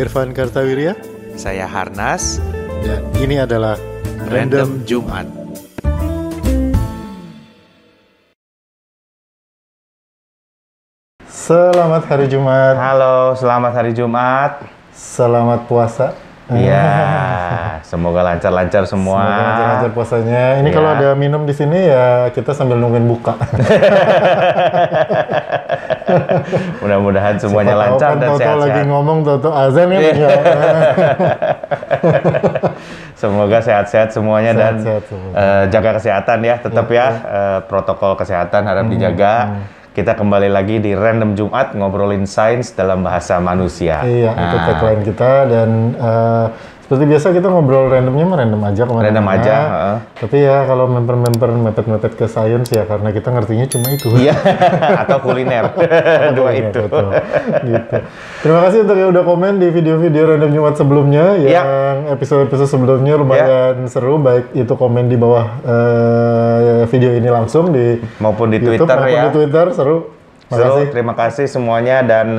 Irfan Kartawirya. Saya Harnas. Dan ini adalah Random Jumat. Selamat hari Jumat. Halo, selamat hari Jumat. Selamat puasa. Iya, semoga lancar-lancar semua. Semoga lancar-lancar puasanya. Ini ya. Kalau ada minum di sini ya kita sambil nungguin buka. Mudah-mudahan semuanya lancar dan Toto sehat-sehat. lagi ngomong Toto azan kan ya. Semoga sehat-sehat semuanya dan jaga kesehatan ya, tetap ya. Protokol kesehatan harap dijaga. Kita kembali lagi di Random Jumat, ngobrolin sains dalam bahasa manusia. Iya, itu tagline kita dan seperti biasa kita ngobrol randomnya mah random aja kemana-mana. Random aja. Tapi ya kalau member-member mepet-mepet ke sains ya karena kita ngertinya cuma itu. Iya, atau kuliner. Dua itu. Betul. Gitu. Terima kasih untuk yang udah komen di video-video Random Jumat sebelumnya. Yang episode-episode sebelumnya lumayan seru, baik itu komen di bawah video ini langsung di maupun di YouTube, Twitter maupun ya. di Twitter, seru. Terima kasih semuanya dan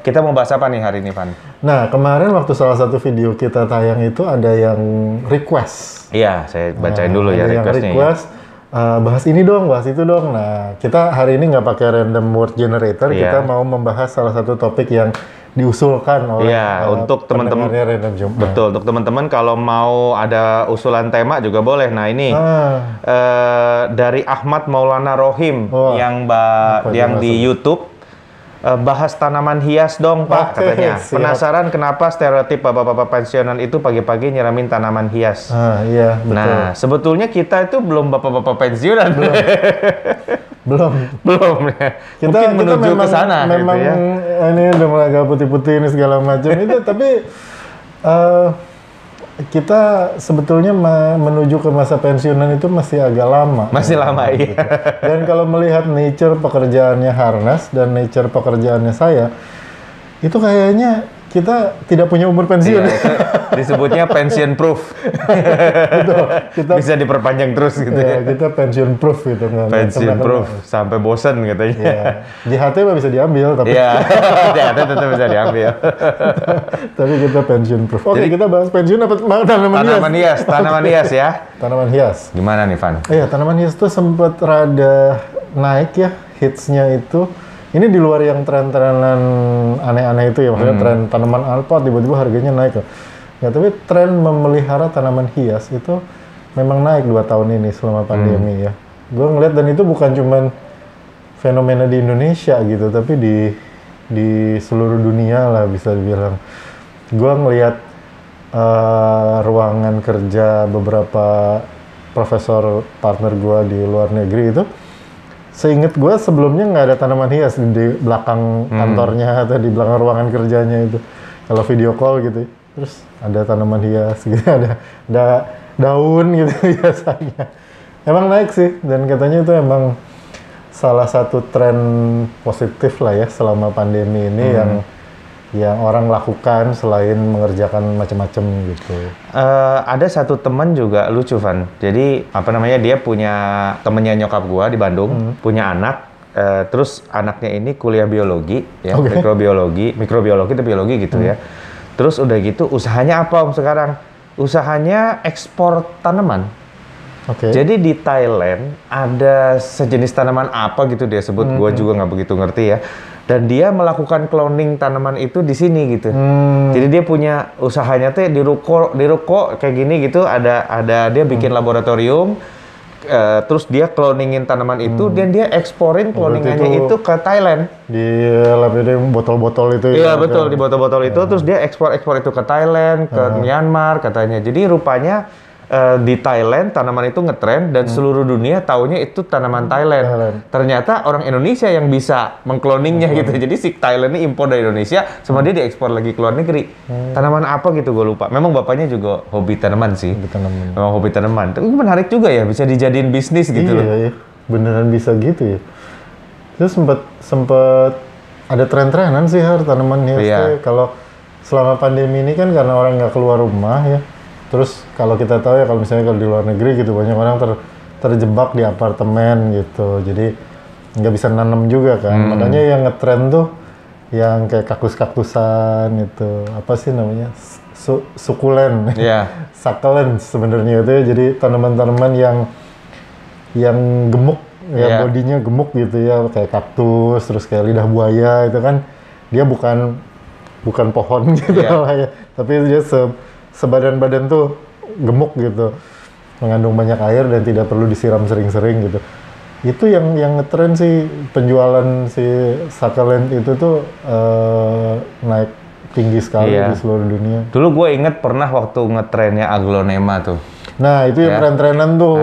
kita mau bahas apa nih hari ini, Van? Nah, kemarin waktu salah satu video kita tayang itu ada yang request. Iya, saya bacain dulu ya requestnya. Request, bahas ini dong, bahas itu dong. Nah, kita hari ini nggak pakai random word generator, kita mau membahas salah satu topik yang diusulkan oleh untuk teman-teman. Betul, untuk teman-teman kalau mau ada usulan tema juga boleh. Nah, ini dari Ahmad Maulana Rohim yang di YouTube. Bahas tanaman hias dong, Pak, katanya. Siap. Penasaran kenapa stereotip bapak-bapak pensiunan itu pagi-pagi nyiramin tanaman hias? Iya, betul. Nah, sebetulnya kita itu belum bapak-bapak pensiunan. Belum. Mungkin menuju ke sana. Memang gitu ya. Ini udah mulai agak putih-putih ini segala macam itu, tapi kita sebetulnya menuju ke masa pensiunan itu masih agak lama. Masih lama, iya. Gitu. Dan kalau melihat nature pekerjaannya Harnas dan nature pekerjaannya saya, itu kayaknya kita tidak punya umur pensiun. Iya, itu disebutnya pension proof. Betul. Bisa diperpanjang terus gitu ya. Kita pensiun proof gitu. Pensiun proof sampai bosan katanya. Iya. JHT mah bisa diambil tapi. Iya, JHT tetap bisa diambil. Tapi kita pensiun proof. Oke, kita bahas pensiun apa tanaman hias? Tanaman hias ya. Tanaman hias. Gimana nih, Van? Iya, tanaman hias itu sempat rada naik ya hitsnya itu. Ini di luar yang tren-trenan aneh-aneh itu ya, maksudnya tren tanaman alpot tiba-tiba harganya naik. Ya, tapi tren memelihara tanaman hias itu memang naik 2 tahun ini selama pandemi ya. Gue ngeliat dan itu bukan cuman fenomena di Indonesia gitu, tapi di seluruh dunia lah bisa dibilang. Gue ngeliat ruangan kerja beberapa profesor partner gue di luar negeri itu, seingat gue sebelumnya nggak ada tanaman hias di belakang kantornya atau di belakang ruangan kerjanya itu. Kalau video call gitu, terus ada tanaman hias gitu, ada daun gitu biasanya. Emang naik sih, dan katanya itu emang salah satu tren positif lah ya selama pandemi ini yang orang lakukan selain mengerjakan macam-macam gitu. Ada satu teman juga lucu, Van. Jadi dia punya temennya nyokap gua di Bandung, punya anak. Terus anaknya ini kuliah biologi, ya, mikrobiologi itu biologi gitu ya. Terus udah gitu usahanya apa Om sekarang? Usahanya ekspor tanaman. Jadi di Thailand ada sejenis tanaman apa gitu dia sebut, gua juga nggak begitu ngerti ya. Dan dia melakukan cloning tanaman itu di sini gitu. Jadi dia punya usahanya tuh di ruko kayak gini gitu. Ada dia bikin laboratorium. Terus dia cloningin tanaman itu dan dia eksporin cloningannya itu ke Thailand. Di labnya botol-botol itu. Iya betul, di botol-botol itu. Terus dia ekspor itu ke Thailand, ke Myanmar katanya. Jadi rupanya di Thailand tanaman itu ngetren dan seluruh dunia taunya itu tanaman Thailand. Ternyata orang Indonesia yang bisa mengkloningnya gitu. Jadi si Thailand ini impor dari Indonesia, sama dia diekspor lagi ke luar negeri. Tanaman apa gitu gue lupa. Memang bapaknya juga hobi tanaman sih. Memang hobi tanaman. Tapi menarik juga ya, bisa dijadiin bisnis gitu loh. Iya, beneran bisa gitu ya. Terus sempat ada tren-trenan sih tanaman hias. Iya. Kalau selama pandemi ini kan karena orang nggak keluar rumah ya. Terus kalau kita tahu ya, kalau misalnya kalau di luar negeri gitu banyak orang terjebak di apartemen gitu, jadi nggak bisa nanam juga kan. Makanya yang ngetren tuh yang kayak kaktus-kaktusan itu apa sih namanya sukulen, succulent sebenarnya itu ya. Jadi tanaman-tanaman yang gemuk ya, bodinya gemuk gitu ya, kayak kaktus, terus kayak lidah buaya itu kan dia bukan pohon gitu lah ya, tapi dia sebadan-badan tuh gemuk gitu, mengandung banyak air dan tidak perlu disiram sering-sering gitu. Itu yang ngetren sih, penjualan si succulent itu tuh naik tinggi sekali di seluruh dunia. Dulu gue inget pernah waktu ngetrennya aglonema tuh. Nah, itu yang tren-trenan tuh.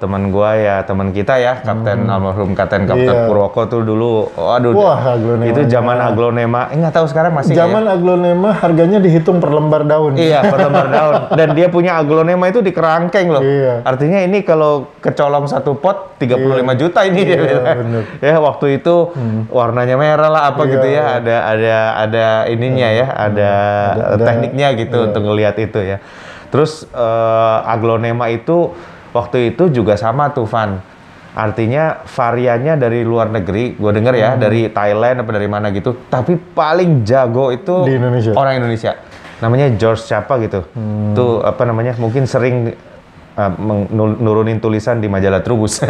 Teman kita ya, almarhum Kapten Purwoko tuh dulu, wah, aglonema. Itu zaman aglonema, nggak tahu sekarang masih. Zaman aglonema harganya dihitung per lembar daun. Iya, per lembar daun. Dan dia punya aglonema itu di kerangkeng loh. Iya. Artinya ini kalau kecolong satu pot 35 juta ini dia bilang. Ya, waktu itu warnanya merah lah apa gitu ya. Ada ininya ya, ada tekniknya gitu untuk ngelihat itu ya. Terus aglonema itu waktu itu juga sama tuh, Van. Artinya variannya dari luar negeri, gue denger ya, dari Thailand apa dari mana gitu. Tapi paling jago itu di Indonesia. Orang Indonesia. Namanya George siapa gitu. Tuh apa namanya, mungkin sering nurunin tulisan di majalah Trubus.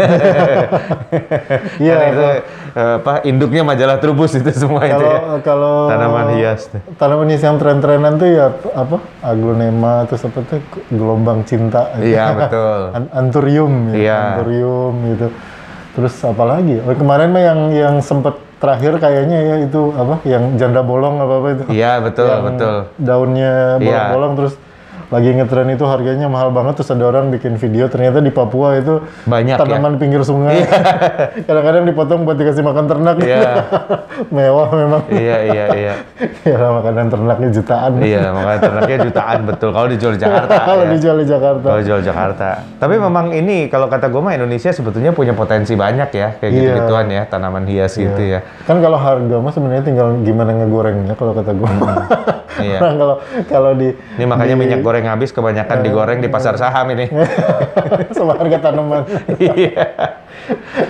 Iya, itu induknya majalah Trubus itu semua itu ya. Kalau tanaman hias. Tanaman hias yang tren-trenan tuh ya apa? Aglonema, terus apa tuh gelombang cinta. Iya, betul. Anthurium ya. Iya. Anthurium gitu. Terus apa lagi? Kemarin mah yang sempet terakhir kayaknya ya itu apa? Yang janda bolong apa itu? Iya, betul, betul. Daunnya bolong-bolong terus lagi ngetren itu harganya mahal banget, terus ada orang bikin video ternyata di Papua itu banyak tanaman pinggir sungai. Kadang-kadang dipotong buat dikasih makan ternak. Mewah memang. Iya. Ya makanan ternaknya jutaan. Iya, makanan ternaknya jutaan, betul. Kalau dijual di Jakarta. Kalau dijual di Jakarta. Kalau dijual Jakarta. Tapi memang ini kalau kata gue mah Indonesia sebetulnya punya potensi banyak ya kayak gitu-gituan ya, tanaman hias gitu ya. Kan kalau harga mah sebenarnya tinggal gimana ngegorengnya kalau kata gue. Iya. Kalau ini makanya minyak goreng habis kebanyakan digoreng di pasar saham ini. Sama harga tanaman.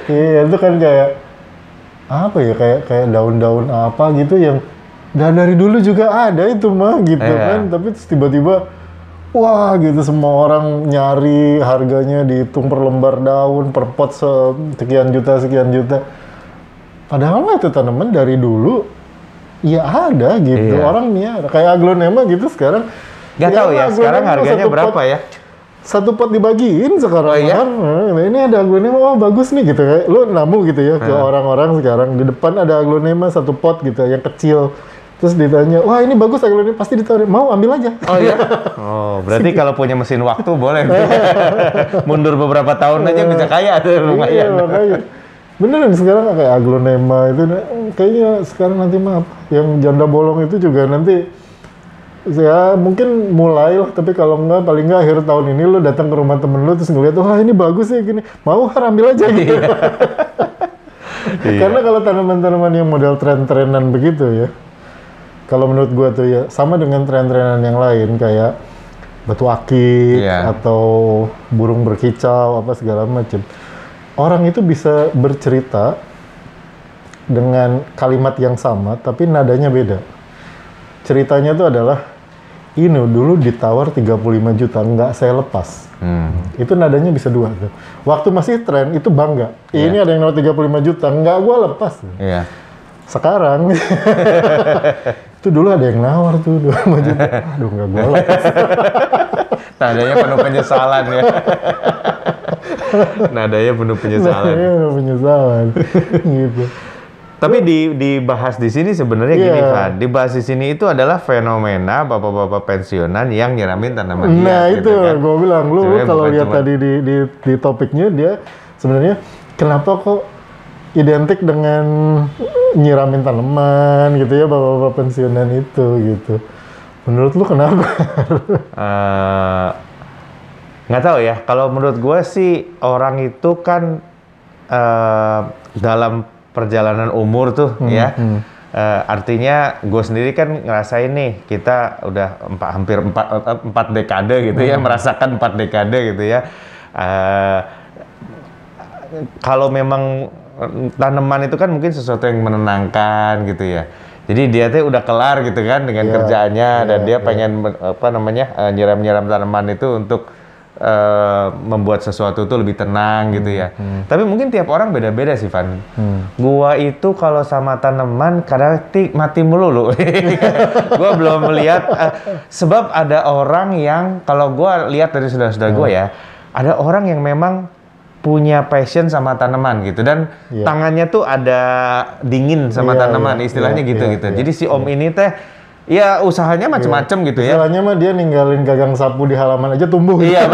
Iya, itu kan kayak apa ya, kayak daun-daun apa gitu yang dari dulu juga ada itu mah gitu kan, tapi terus tiba-tiba wah gitu semua orang nyari, harganya dihitung per lembar daun, per pot sekian juta. Padahal mah itu tanaman dari dulu ya ada gitu, orang miara. Kayak aglonema gitu sekarang. Nggak tahu ya, sekarang harganya berapa ya? Satu pot dibagiin sekarang. Oh iya? Nah, ini ada aglonema, oh bagus nih gitu. Lu namu gitu ya ke orang-orang sekarang. Di depan ada aglonema satu pot gitu, yang kecil. Terus ditanya, wah ini bagus aglonema, pasti ditawarin, mau ambil aja. Oh iya? Oh, berarti kalau punya mesin waktu boleh. Mundur beberapa tahun aja bisa kaya tuh lumayan. Iya, makanya. Beneran sekarang kayak aglonema itu kayaknya sekarang nanti mah yang janda bolong itu juga nanti ya mungkin mulai lah, tapi kalau enggak paling enggak akhir tahun ini lu datang ke rumah temen lu terus ngeliat, wah ini bagus ya gini, mau ambil aja gitu. Karena kalau tanaman-tanaman yang model tren-trenan begitu ya, kalau menurut gua tuh ya sama dengan tren-trenan yang lain kayak batu akik atau burung berkicau apa segala macam. Orang itu bisa bercerita dengan kalimat yang sama, tapi nadanya beda. Ceritanya itu adalah, ini dulu ditawar 35 juta, nggak saya lepas. Itu nadanya bisa dua. Tuh. Waktu masih tren, itu bangga. Ini ada yang nawar 35 juta, nggak gua lepas. Sekarang, itu dulu ada yang nawar tuh 25 juta. Aduh, nggak gua lepas. Nadanya penuh penyesalan ya. Nadanya penuh penyesalan. Gitu. Tapi dibahas di sini sebenarnya gini, Van. Dibahas di sini itu adalah fenomena bapak-bapak pensiunan yang nyiramin tanaman hias. Nah itu gitu kan. gue bilang, lu kalau lihat tadi di topiknya dia sebenarnya kenapa kok identik dengan nyiramin tanaman gitu ya bapak-bapak pensiunan itu gitu. Menurut lu kenapa? Nggak tahu ya. Kalau menurut gue sih orang itu kan dalam perjalanan umur tuh artinya gue sendiri kan ngerasain nih kita udah hampir 4 dekade gitu ya, merasakan 4 dekade gitu ya. Kalau memang tanaman itu kan mungkin sesuatu yang menenangkan gitu ya. Jadi dia tuh udah kelar gitu kan dengan kerjaannya dan dia pengen nyiram-nyiram tanaman itu untuk membuat sesuatu itu lebih tenang gitu ya. Tapi mungkin tiap orang beda-beda sih, Van. Gua itu kalau sama tanaman kadang mati melulu. Gua belum melihat sebab ada orang yang kalau gua lihat dari saudara-saudara gua ya, ada orang yang memang punya passion sama tanaman gitu dan tangannya tuh ada dingin sama tanaman istilahnya gitu. Jadi si Om ini teh ya usahanya macem-macem gitu ya. Istilahnya mah dia ninggalin gagang sapu di halaman aja tumbuh. Iya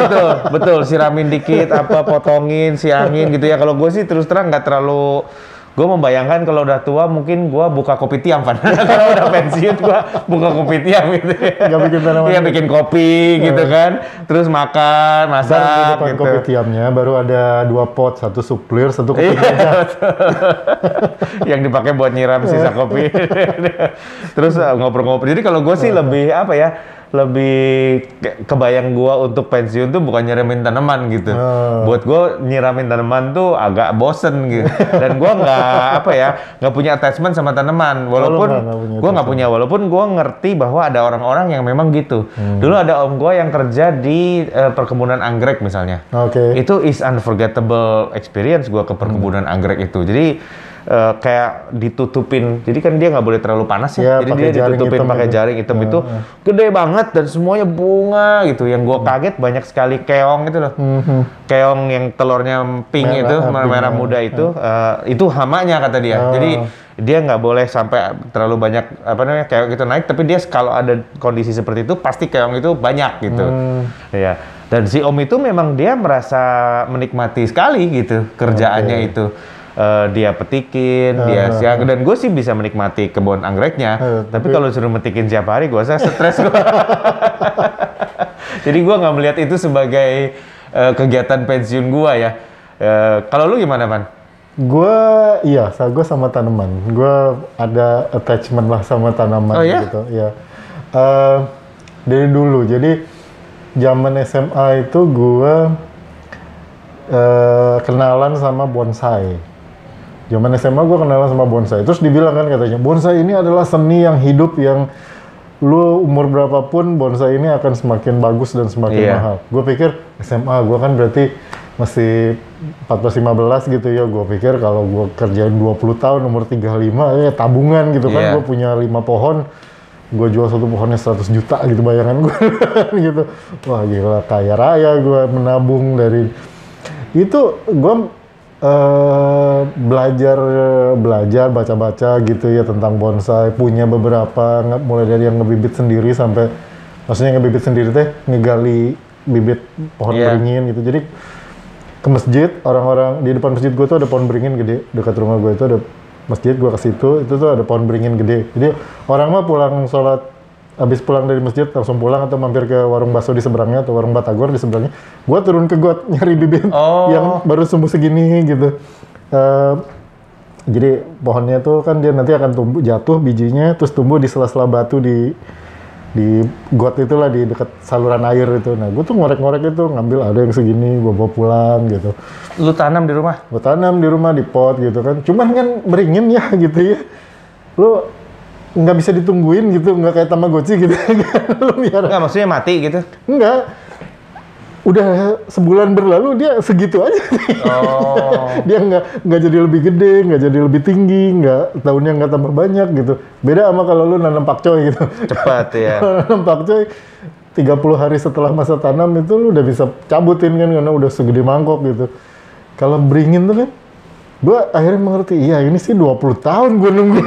betul. Siramin dikit, potongin, siangin gitu ya. Kalau gue sih terus terang nggak terlalu. Gue membayangkan kalau udah tua mungkin gue buka kopi tiam, Van. Kalau udah pensiun gue buka kopi tiam gitu. Nggak bikin tanaman. Iya bikin kopi gitu kan. Terus makan, masak di depan gitu. Kopi tiamnya baru ada 2 pot, 1 suplir, 1 kopi meja. Yang dipakai buat nyiram sisa kopi. Terus ngobrol-ngobrol. Jadi kalau gue sih lebih lebih kebayang gua untuk pensiun tuh bukan nyiramin tanaman gitu. Buat gua nyiramin tanaman tuh agak bosen gitu. Dan gua nggak punya attachment sama tanaman. Walaupun gua nggak punya, walaupun gua ngerti bahwa ada orang-orang yang memang gitu. Dulu ada om gua yang kerja di perkebunan anggrek misalnya. Itu is unforgettable experience gua ke perkebunan anggrek itu. Jadi kayak ditutupin, jadi kan dia nggak boleh terlalu panas ya, jadi dia ditutupin pakai jaring hitam itu gede banget dan semuanya bunga gitu. Yang gua kaget banyak sekali keong itu loh, keong yang telurnya pink merah muda itu hamanya kata dia. Jadi dia nggak boleh sampai terlalu banyak keong itu naik, tapi dia kalau ada kondisi seperti itu pasti keong itu banyak gitu. Ya. Dan si om itu memang dia merasa menikmati sekali gitu kerjaannya itu. Dia petikin, dia siang, dan gue sih bisa menikmati kebun anggreknya. Tapi kalau suruh metikin tiap hari, gue stres gue. Jadi gue nggak melihat itu sebagai kegiatan pensiun gue ya. Kalau lu gimana, Van? Gue sama tanaman. Gue ada attachment lah sama tanaman gitu. Ya. Dari dulu, jadi zaman SMA itu gue kenalan sama bonsai. Zaman SMA gue kenalan sama bonsai. Terus dibilang kan katanya, bonsai ini adalah seni yang hidup yang lu umur berapapun bonsai ini akan semakin bagus dan semakin mahal. Gue pikir SMA, gue kan berarti masih 14-15 gitu ya. Gue pikir kalau gue kerjain 20 tahun, umur 35, tabungan gitu kan. Gue punya 5 pohon, gue jual satu pohonnya 100 juta gitu bayangan gue. Gitu. Wah gila, kaya raya gue menabung dari... Itu gue belajar baca-baca gitu ya tentang bonsai, punya beberapa mulai dari yang ngebibit sendiri sampai maksudnya ngebibit sendiri teh ngegali bibit pohon beringin gitu. Jadi ke masjid, orang-orang di depan masjid gue tuh ada pohon beringin gede, dekat rumah gue itu ada masjid, gue ke situ itu tuh ada pohon beringin gede. Jadi orang mah pulang sholat, habis pulang dari masjid langsung pulang atau mampir ke warung bakso di seberangnya atau warung batagor di seberangnya, gua turun ke got nyari bibit yang baru tumbuh segini gitu. Jadi pohonnya tuh kan dia nanti akan tumbuh, jatuh bijinya terus tumbuh di sela-sela batu di got itulah, di dekat saluran air itu. Nah gua tuh ngorek-ngorek itu, ngambil ada yang segini gua bawa pulang gitu. Lu tanam di rumah? Gua tanam di rumah di pot gitu kan, cuman kan beringin ya gitu ya, lu nggak bisa ditungguin gitu, nggak kayak Tamagotchi gitu. Nggak, maksudnya mati gitu? Nggak. Udah sebulan berlalu dia segitu aja. Dia nggak jadi lebih gede, nggak jadi lebih tinggi, tahunnya nggak tambah banyak gitu. Beda sama kalau lu nanam pakcoy gitu. Cepat ya. Nanam pakcoy 30 hari setelah masa tanam itu lu udah bisa cabutin kan karena udah segede mangkok gitu. Kalau beringin tuh kan, gue akhirnya mengerti, iya ini sih 20 tahun gue nunggu.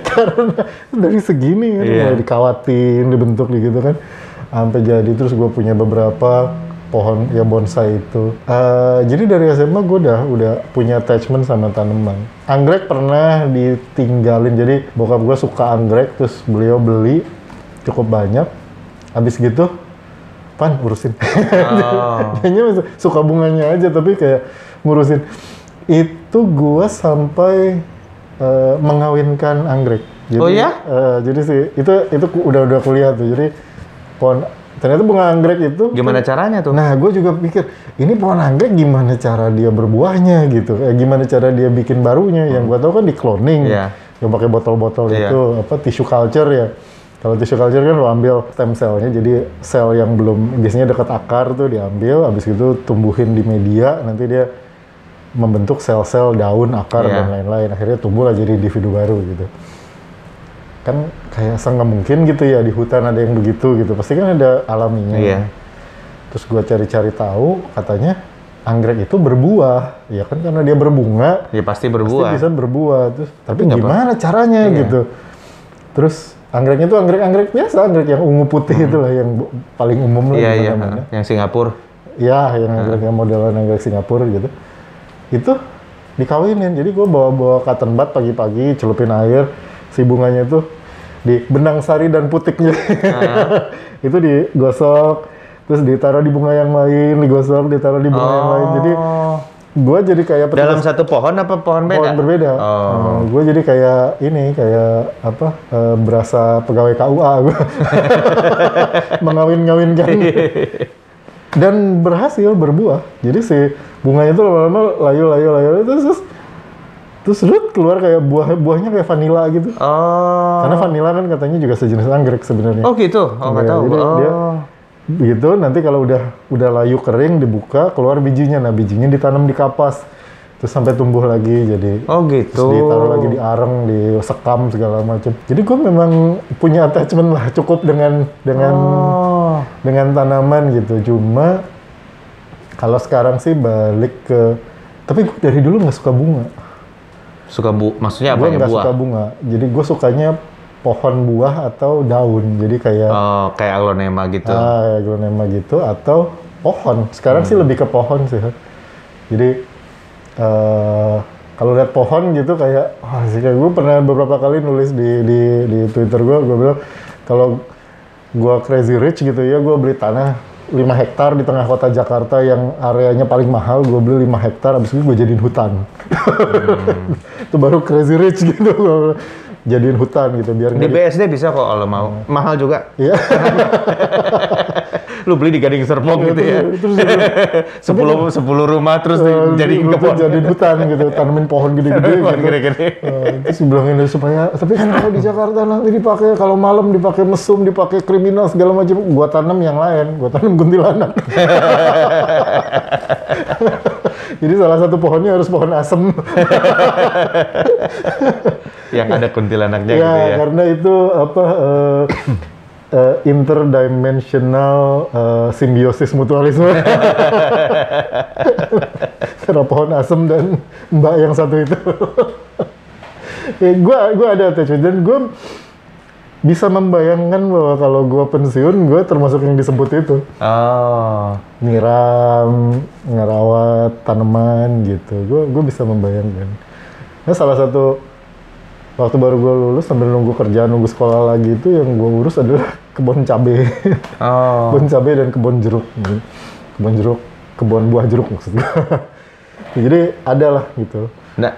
Karena dari segini kan, mulai dikawatin, dibentuk gitu kan. Sampai jadi, terus gue punya beberapa pohon ya bonsai itu. Jadi dari SMA gue udah punya attachment sama tanaman. Anggrek pernah ditinggalin, jadi bokap gue suka anggrek, terus beliau beli cukup banyak. Habis gitu, Pan urusin. Kayaknya suka bunganya aja, tapi kayak ngurusin. Itu gua sampai mengawinkan anggrek. Jadi, jadi sih itu udah kuliah tuh. Jadi pohon, ternyata bunga anggrek itu gimana caranya tuh? Nah, gue juga pikir ini pohon anggrek gimana cara dia berbuahnya gitu. Gimana cara dia bikin barunya? Yang gua tahu kan di cloning. yang pakai botol-botol Iya. itu apa tissue culture ya. Kalau tissue culture kan lo ambil stem cell-nya, jadi sel yang belum biasanya dekat akar tuh diambil, habis itu tumbuhin di media, nanti dia membentuk sel-sel daun, akar Iya. dan lain-lain. Akhirnya tumbuhlah jadi individu baru gitu. Kan kayak nggak mungkin gitu ya di hutan ada yang begitu gitu. Pasti kan ada alaminya. Iya. Terus gua cari-cari tahu, katanya anggrek itu berbuah, ya kan karena dia berbunga. Ya pasti Pasti berbuah. bisa berbuah. Terus, tapi nggak gimana caranya Iya. gitu? Terus anggreknya itu anggrek biasa, anggrek yang ungu putih itulah yang paling umum lah Iya, di iya. mana-mana. Yang Singapura. Ya, yang anggrek yang modelan anggrek Singapura gitu. Itu dikawinin. Jadi gue bawa cotton bud pagi-pagi, celupin air, si bunganya itu di benang sari dan putiknya. Itu digosok, terus ditaruh di bunga yang lain, digosok, ditaruh di bunga yang lain. Jadi gue jadi kayak Dalam satu pohon apa pohon beda? pohon berbeda. Oh. Gue jadi kayak ini, kayak apa? Berasa pegawai KUA gue. Mengawin-ngawinkan. Dan berhasil berbuah. Jadi si bunganya itu lama-lama layu terus keluar kayak buahnya kayak vanila gitu. Oh. Karena vanila kan katanya juga sejenis anggrek sebenarnya. Oh gitu. Oh nggak Iya, tahu. jadi Oh. dia begitu, nanti kalau udah layu kering dibuka, keluar bijinya. Nah, bijinya ditanam di kapas. Terus sampai tumbuh lagi jadi. Oh Terus gitu. ditaruh lagi di areng, disekam segala macam. Jadi gue memang punya attachment lah cukup dengan Oh. tanaman gitu. Cuma kalau sekarang sih balik ke, tapi gue dari dulu nggak suka bunga. Maksudnya apa Gue ya nggak buah? suka bunga. Jadi gue sukanya pohon buah atau daun. Jadi kayak Oh, kayak aglonema gitu. kayak aglonema gitu atau pohon. Sekarang sih lebih ke pohon sih. Jadi kalau lihat pohon gitu kayak, wah sih kayak gue pernah beberapa kali nulis di Twitter gue bilang kalau gue crazy rich gitu ya, gue beli tanah 5 hektar di tengah kota Jakarta yang areanya paling mahal, gue beli 5 hektar, abis itu gue jadiin hutan. Itu baru crazy rich gitu, gua jadiin hutan gitu biar Di nggak BSD bisa kok kalau mau. Mahal juga. Iya. Lu beli di Gading Serpong gitu ya. Terus 10 rumah terus dijadiin kebun. jadiin hutan gitu, tanemin pohon gede-gede Pohon gitu. gede-gede. Terus dibilangin supaya, tapi kan kalau di Jakarta nanti dipakai, kalau malam dipakai mesum, dipakai kriminal segala macam. Gua tanam yang lain, gua tanam kuntilanak. Jadi salah satu pohonnya harus pohon asem. Yang ada kuntilanaknya Ya, gitu ya. karena itu apa interdimensional simbiosis mutualisme. Karena pohon asem dan mbak yang satu itu. Gue ada attachment dan gue bisa membayangkan bahwa kalau gue pensiun, gue termasuk yang disebut itu. Oh. Nyiram, ngerawat tanaman gitu. Gue bisa membayangkan. Nah, salah satu waktu baru gue lulus sambil nunggu kerjaan, nunggu sekolah lagi itu yang gue urus adalah kebun cabai. Oh. Kebun cabai dan kebun jeruk. Kebun jeruk, kebun buah jeruk maksud gue. Jadi ada lah gitu. Nah,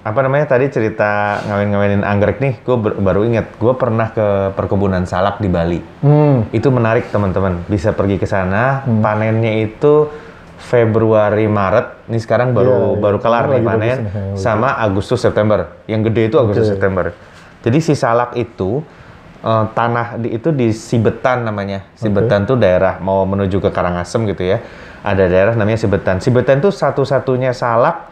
apa namanya tadi cerita ngawin-ngawinin anggrek nih, gue baru inget, gue pernah ke perkebunan salak di Bali. Itu menarik teman-teman, bisa pergi ke sana, panennya itu Februari Maret, nih sekarang baru kelar nih Lagi panen, bagus nih. sama Agustus September. Yang gede itu Agustus September. Jadi si salak itu tanah itu di Sibetan namanya. Sibetan tuh daerah mau menuju ke Karangasem gitu ya. Ada daerah namanya Sibetan. Sibetan tuh satu-satunya salak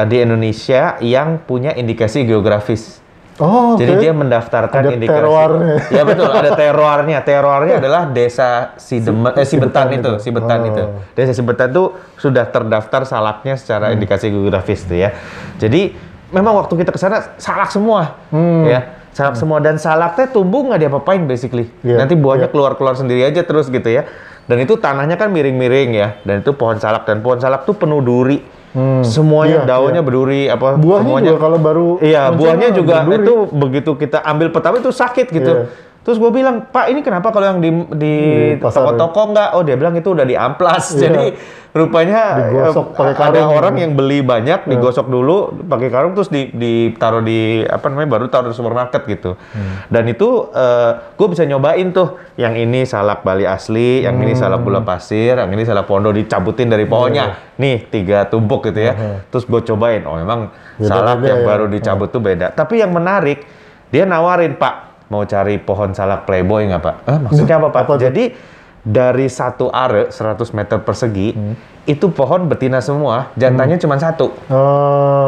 di Indonesia yang punya indikasi geografis. Oh, Jadi oke. dia mendaftarkan Ada indikasi. terroirnya. Ya betul, ada terroirnya. Terroirnya adalah desa Sibetan Sibetan itu, itu. Sibetan Oh. itu. Desa Sibetan itu sudah terdaftar salaknya secara indikasi geografis tuh ya. Jadi memang waktu kita ke sana salak semua, ya. Salak semua, dan salaknya tumbuh nggak diapa-apain basically. Iya, Nanti buahnya iya. keluar-keluar sendiri aja terus gitu ya. Dan itu tanahnya kan miring-miring ya. Dan itu pohon salak, dan pohon salak tuh penuh duri. Semuanya Iya, daunnya iya. berduri, apa Buahnya semuanya. juga kalau baru Iya, muncul buahnya mah juga berduri. itu begitu kita ambil pertama itu sakit gitu. Iya. Terus gue bilang, Pak ini kenapa kalau yang di pasar toko-toko nggak? Oh dia bilang itu udah diamplas. Iya. Jadi rupanya Digosok pakai ada karung. orang yang beli banyak, digosok dulu pakai karung terus ditaruh di apa namanya baru taruh di supermarket gitu. Dan itu gue bisa nyobain tuh yang ini salak Bali asli, yang ini salak gula pasir, yang ini salak pondo dicabutin dari pohonnya. Nih 3 tumpuk gitu ya. Terus gue cobain, oh memang salak yang baru dicabut tuh beda. Tapi yang menarik dia nawarin, Pak mau cari pohon salak Playboy nggak Pak? Maksudnya apa Pak? Jadi dari satu are 100 meter persegi itu pohon betina semua, jantannya cuma 1.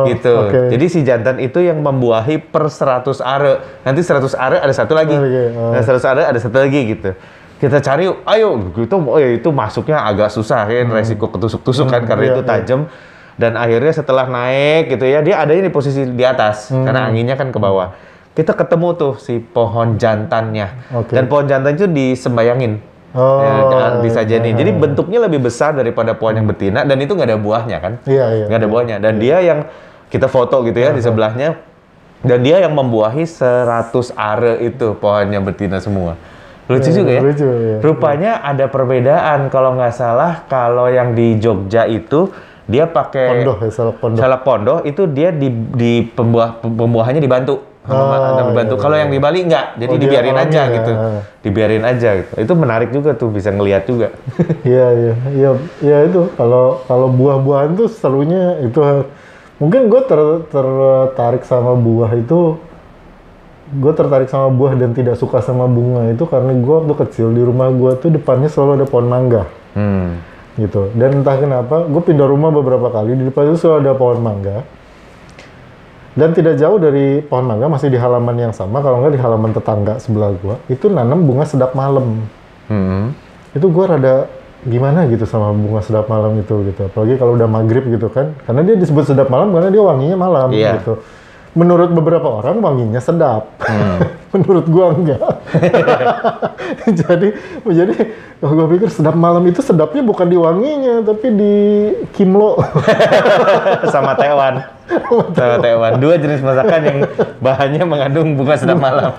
Gitu. Okay. Jadi si jantan itu yang membuahi per 100 are. Nanti 100 are ada satu lagi. Nah, 100 are ada satu lagi gitu. Kita cari, ayo gitu. Oh ya itu masuknya agak susah kan, resiko ketusuk-tusuk kan karena itu tajam. Dan akhirnya setelah naik gitu ya, dia adanya di posisi di atas karena anginnya kan ke bawah. Kita ketemu tuh si pohon jantannya. Dan pohon jantan itu disembayangin. Disajenin. Jadi bentuknya lebih besar daripada pohon yang betina dan itu nggak ada buahnya kan? Iya. Nggak ada buahnya. Dan dia yang kita foto gitu ya di sebelahnya. Dan dia yang membuahi 100 are itu pohonnya betina semua. Lucu juga ya? Lucu, ya. Rupanya ada perbedaan. Kalau nggak salah, kalau yang di Jogja itu dia pakai salak pondo itu dia di pembuahannya dibantu. Kalau yang di Bali enggak, jadi dibiarin aja gitu. Dibiarin aja gitu. Itu menarik juga tuh, bisa ngelihat juga. Iya itu. Kalau buah-buahan tuh serunya itu mungkin gue tertarik sama buah itu. Gue tertarik sama buah dan tidak suka sama bunga itu karena gue waktu kecil di rumah gue tuh depannya selalu ada pohon mangga. Gitu. Dan entah kenapa, gue pindah rumah beberapa kali, di depan itu selalu ada pohon mangga. Dan tidak jauh dari pohon mangga, masih di halaman yang sama, kalau nggak di halaman tetangga sebelah gua, itu nanam bunga sedap malam. Itu gua rada gimana gitu sama bunga sedap malam itu gitu. Apalagi kalau udah maghrib gitu kan, karena dia disebut sedap malam karena dia wanginya malam gitu. Menurut beberapa orang wanginya sedap, menurut gua enggak. jadi gua pikir sedap malam itu sedapnya bukan di wanginya, tapi di kimlo. Sama tewan. Sama tewan. 2 jenis masakan yang bahannya mengandung bunga sedap malam.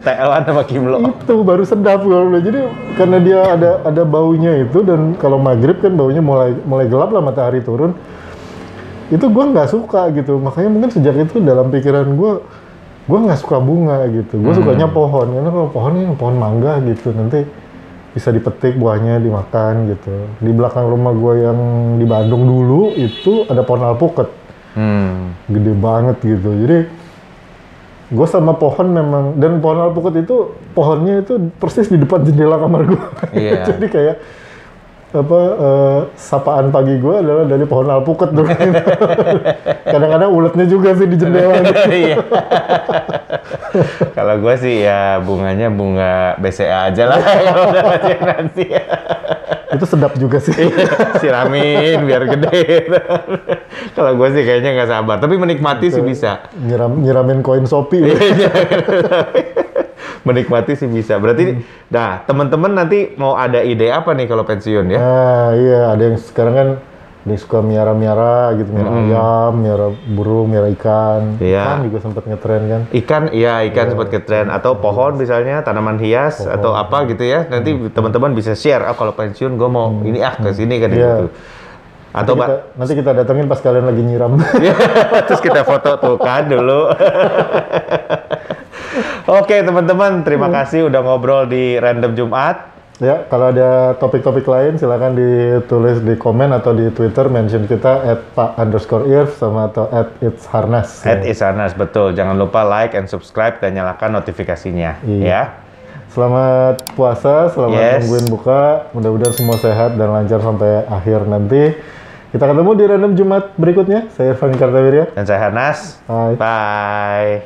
Tewan sama kimlo. Itu baru sedap kalau jadi karena dia ada baunya itu dan kalau maghrib kan baunya mulai gelap lah matahari turun. Itu gue nggak suka gitu, makanya mungkin sejak itu dalam pikiran gue nggak suka bunga gitu, gue sukanya pohon, karena kalau pohon mangga gitu, nanti bisa dipetik buahnya dimakan gitu. Di belakang rumah gue yang di Bandung dulu itu ada pohon alpukat, gede banget gitu, jadi gue sama pohon memang, dan pohon alpukat itu pohonnya itu persis di depan jendela kamar gue, jadi kayak sapaan pagi gue adalah dari pohon alpukat dulu. Kadang-kadang uletnya juga sih di jendela. Gitu. Kalau gue sih ya bunganya bunga BCA aja lah. Kalau udah nanti. Itu sedap juga sih. Siramin biar gede. Kalau gue sih kayaknya nggak sabar. Tapi menikmati sih bisa. Nyiramin koin Shopee. Menikmati sih bisa. Berarti, nah teman-teman nanti mau ada ide apa nih kalau pensiun ya? Nah iya, ada yang sekarang kan ada yang suka miara gitu, miara ayam, miara burung, miara ikan. Ikan juga sempat ngetren kan? Ikan sempat ngetren. Atau pohon misalnya, tanaman hias atau apa gitu ya. Nanti teman-teman bisa share. Kalau pensiun gue mau ini ke sini kan gitu. Atau nanti kita datengin pas kalian lagi nyiram. Terus kita foto tuh kan dulu. Oke teman-teman, terima kasih udah ngobrol di Random Jumat. Ya, kalau ada topik-topik lain silakan ditulis di komen atau di Twitter, mention kita @pak_irf sama atau @itsharnas. @itsharnas, betul. Jangan lupa like and subscribe dan nyalakan notifikasinya. Ya. Selamat puasa, selamat nungguin buka. Mudah-mudahan semua sehat dan lancar sampai akhir nanti. Kita ketemu di Random Jumat berikutnya. Saya Irfan Kartawirya. Dan saya Harnas. Bye. Bye.